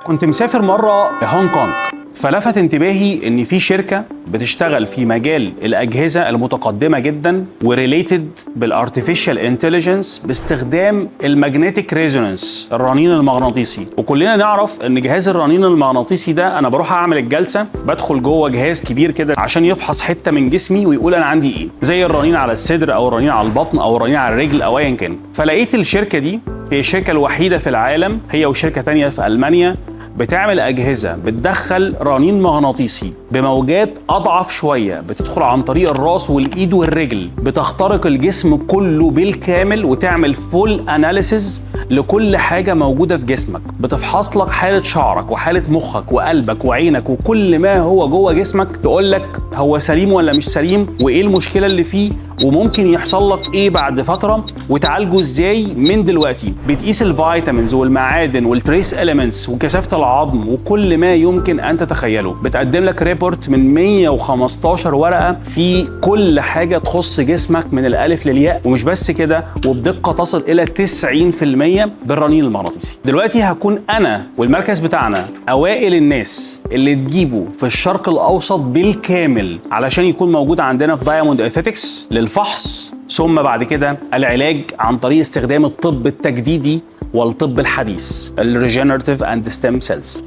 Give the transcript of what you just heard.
كنت مسافر مرة لهونج كونج، فلفت انتباهي ان في شركة بتشتغل في مجال الاجهزة المتقدمة جدا وريليتد بالارتفيشال انتليجنس باستخدام الماجنتيك ريزونانس، الرنين المغناطيسي. وكلنا نعرف ان جهاز الرنين المغناطيسي ده انا بروح اعمل الجلسة بدخل جوه جهاز كبير كده عشان يفحص حتة من جسمي ويقول انا عندي ايه، زي الرنين على الصدر او الرنين على البطن او الرنين على الرجل او ايا كان. فلقيت الشركة دي هي الشركة الوحيدة في العالم، هي وشركة تانية في ألمانيا، بتعمل أجهزة بتدخل رنين مغناطيسي بموجات أضعف شوية، بتدخل عن طريق الراس والإيد والرجل، بتخترق الجسم كله بالكامل وتعمل فول أناليسيز لكل حاجة موجودة في جسمك. بتفحص لك حالة شعرك وحالة مخك وقلبك وعينك وكل ما هو جوه جسمك، تقول لك هو سليم ولا مش سليم، وإيه المشكلة اللي فيه، وممكن يحصل لك إيه بعد فترة، وتعالجه إزاي من دلوقتي. بتقيس الفيتامينز والمعادن والتريس إليمنتس وكثافة العظم وكل ما يمكن أن تتخيله. بتقدم لك ريبورت من 115 ورقة في كل حاجة تخص جسمك من الألف للياء، ومش بس كده، وبدقة تصل إلى 90% بالرنين المغناطيسي. دلوقتي هكون أنا والمركز بتاعنا أوائل الناس اللي تجيبه في الشرق الأوسط بالكامل علشان يكون موجود عندنا في دايموند اثيتكس للفحص، ثم بعد كده العلاج عن طريق استخدام الطب التجديدي والطب الحديث، الريجنراتيف اند ستيم سيلز.